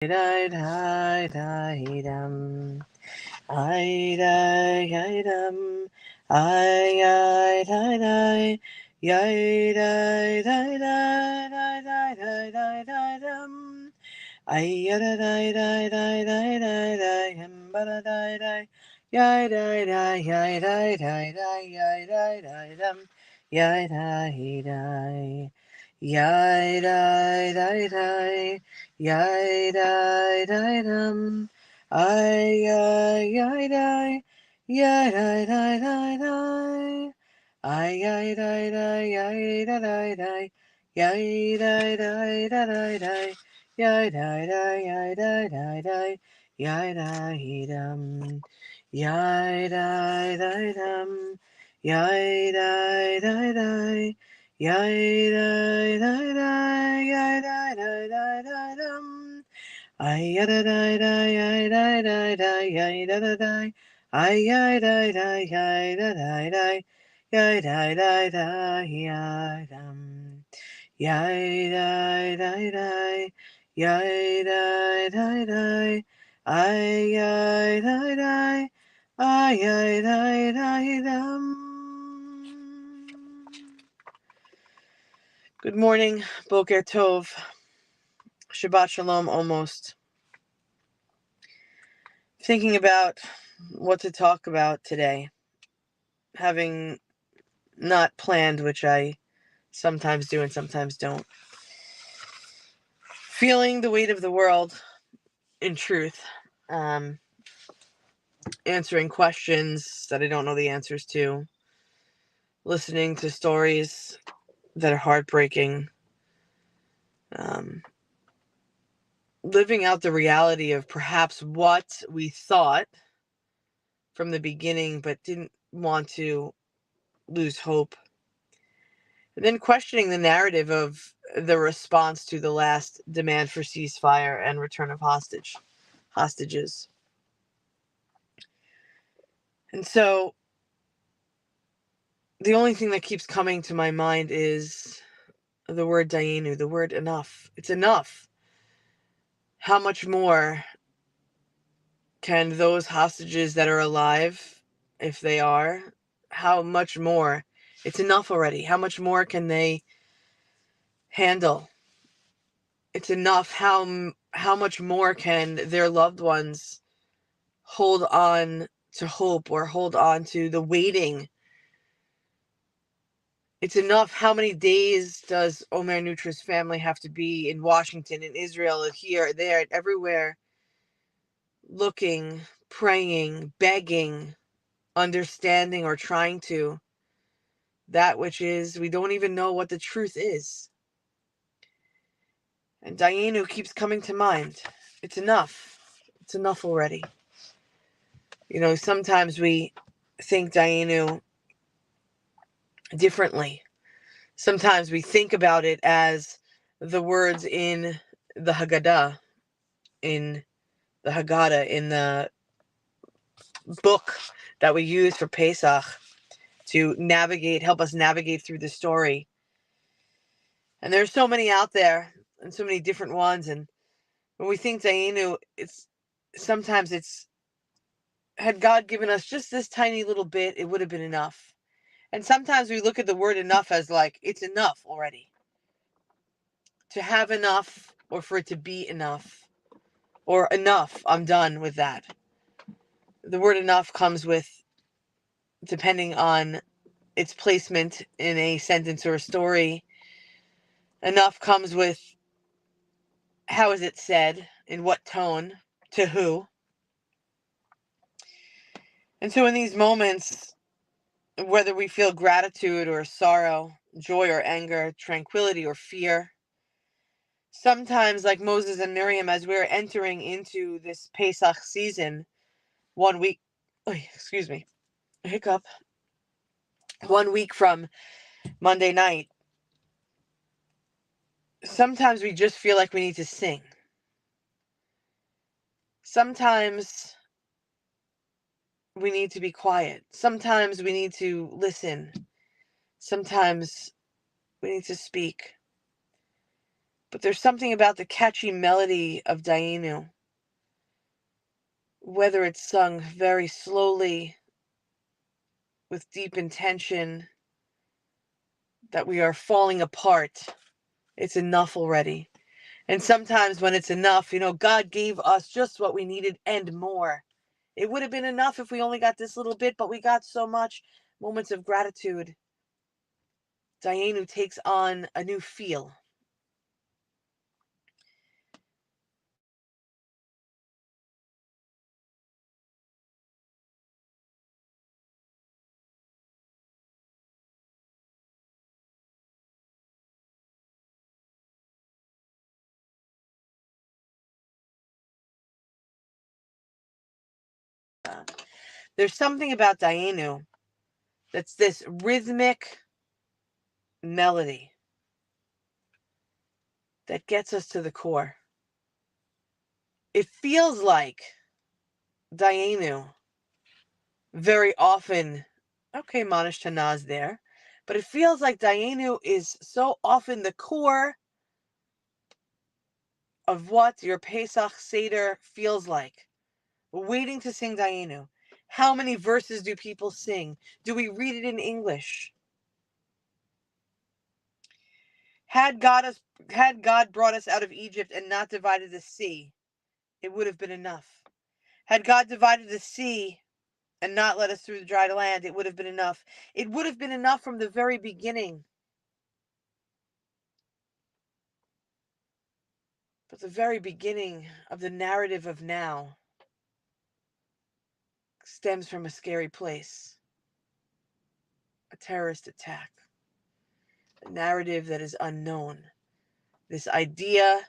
Dai dai dai dum. I dai dum. I dai dai. Yai dai dai dai dai dai dai dai dai dum. I da dai dai dai dai dai dai him ba da dai dai. Yai dai dai yai dai dai dai yai dai dai dum. Yai dai dai. Yai dai dai dai. Yai dai dai dum. I dai. Yai dai dai dai dai. I dai dai yai da dai dai. Yai dai dai da dai dai. Yai dai dai yai dai dai dai. Yai dai dum. Yai dai dai dum. Yai dai dai dai. Yai dai dai dai. Yai dai dai dai dai dum. Ay da da da ay da da da ay da da da ay da da ay da da da ay da da da ay dum yay da da da yay da da da ay da da ay da da dum. Good morning, Boker Tov, Shabbat Shalom almost. Thinking about what to talk about today, having not planned, which I sometimes do and sometimes don't. Feeling the weight of the world, in truth. Answering questions that I don't know the answers to. Listening to stories that are heartbreaking. Living out the reality of perhaps what we thought from the beginning but didn't want to lose hope. And then questioning the narrative of the response to the last demand for ceasefire and return of hostages. And so the only thing that keeps coming to my mind is the word Dayenu, the word enough. It's enough. How much more can those hostages that are alive, if they are, how much more? It's enough already. How much more can they handle? It's enough. How much more can their loved ones hold on to hope or hold on to the waiting? It's enough. How many days does Omer Nutra's family have to be in Washington, in Israel, here, there, everywhere, looking, praying, begging, understanding, or trying to that which is, we don't even know what the truth is. And Dayenu keeps coming to mind. It's enough. It's enough already. You know, sometimes we think Dayenu differently. Sometimes we think about it as the words in the Haggadah, in the Haggadah, in the book that we use for Pesach to help us navigate through the story. And there's so many out there and so many different ones. And when we think Dayenu, sometimes had God given us just this tiny little bit, it would have been enough. And sometimes we look at the word enough as like, it's enough already. To have enough, or for it to be enough, or enough, I'm done with that. The word enough comes with, depending on its placement in a sentence or a story, enough comes with how is it said, in what tone, to who. And so in these moments, whether we feel gratitude or sorrow, joy or anger, tranquility or fear, sometimes like Moses and Miriam, as we're entering into this Pesach season, 1 week, excuse me, hiccup, 1 week from Monday night, sometimes we just feel like we need to sing. Sometimes we need to be quiet. Sometimes we need to listen. Sometimes we need to speak. But there's something about the catchy melody of Dayenu, whether it's sung very slowly with deep intention, that we are falling apart. It's enough already. And sometimes when it's enough, God gave us just what we needed and more. It would have been enough if we only got this little bit, but we got so much. Moments of gratitude. Dayenu takes on a new feel. There's something about Dayenu that's this rhythmic melody that gets us to the core. It feels like Dayenu very often, okay, Manish Tanaz there, but it feels like Dayenu is so often the core of what your Pesach Seder feels like. Waiting to sing Dayenu. How many verses do people sing? Do we read it in English? Had God brought us out of Egypt and not divided the sea, it would have been enough. Had God divided the sea and not let us through the dry land, it would have been enough. It would have been enough from the very beginning. But the very beginning of the narrative of now stems from a scary place. A terrorist attack. A narrative that is unknown. This idea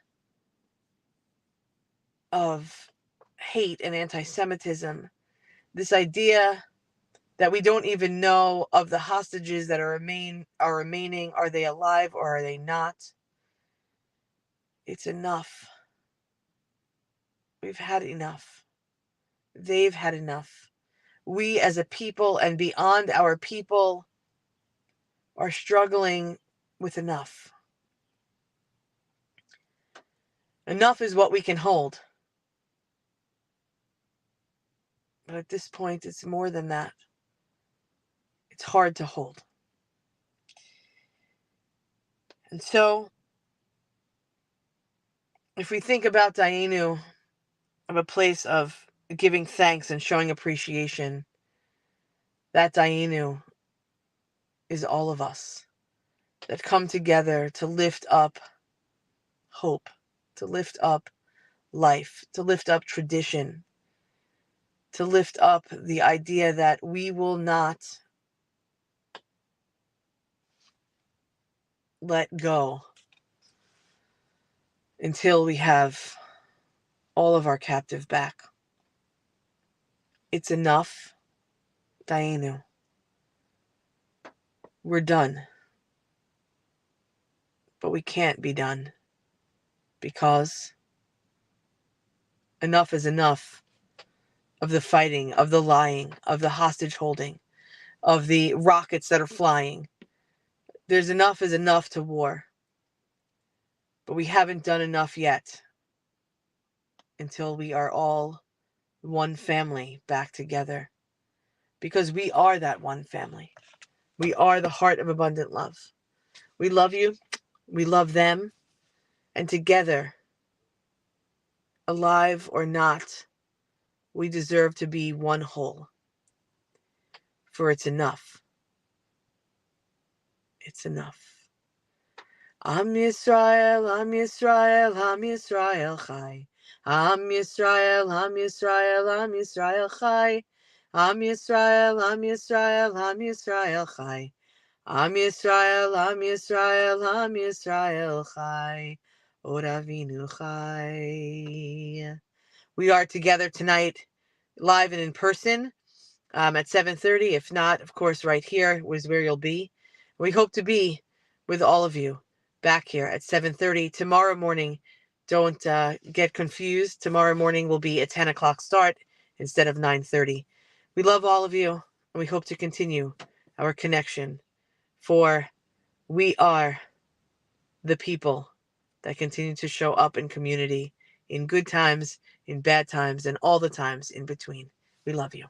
of hate and anti-Semitism. This idea that we don't even know of the hostages that are remaining. Are they alive or are they not? It's enough. We've had enough. They've had enough. We as a people and beyond our people are struggling with enough. Enough is what we can hold. But at this point, it's more than that. It's hard to hold. And so, if we think about Dayenu of a place of giving thanks and showing appreciation, that Dayenu is all of us that come together to lift up hope, to lift up life, to lift up tradition, to lift up the idea that we will not let go until we have all of our captive back. It's enough, Dayenu. We're done. But we can't be done because enough is enough of the fighting, of the lying, of the hostage holding, of the rockets that are flying. There's enough is enough to war. But we haven't done enough yet until we are all one family back together. Because we are that one family. We are the heart of abundant love. We love you. We love them. And together, alive or not, we deserve to be one whole. For it's enough. It's enough. Am Yisrael, Am Yisrael, Am Yisrael Chai. Am Yisrael, Am Yisrael, Am Yisrael Chai. Am Yisrael, Am Yisrael, Am Yisrael Chai. Am Yisrael, Am Yisrael, Am Yisrael Chai. Od Avinu Chai. We are together tonight, live and in person, at 7:30. If not, of course, right here was where you'll be. We hope to be with all of you back here at 7:30 tomorrow morning. Don't get confused. Tomorrow morning will be a 10 o'clock start instead of 9:30. We love all of you, and we hope to continue our connection. For we are the people that continue to show up in community in good times, in bad times, and all the times in between. We love you.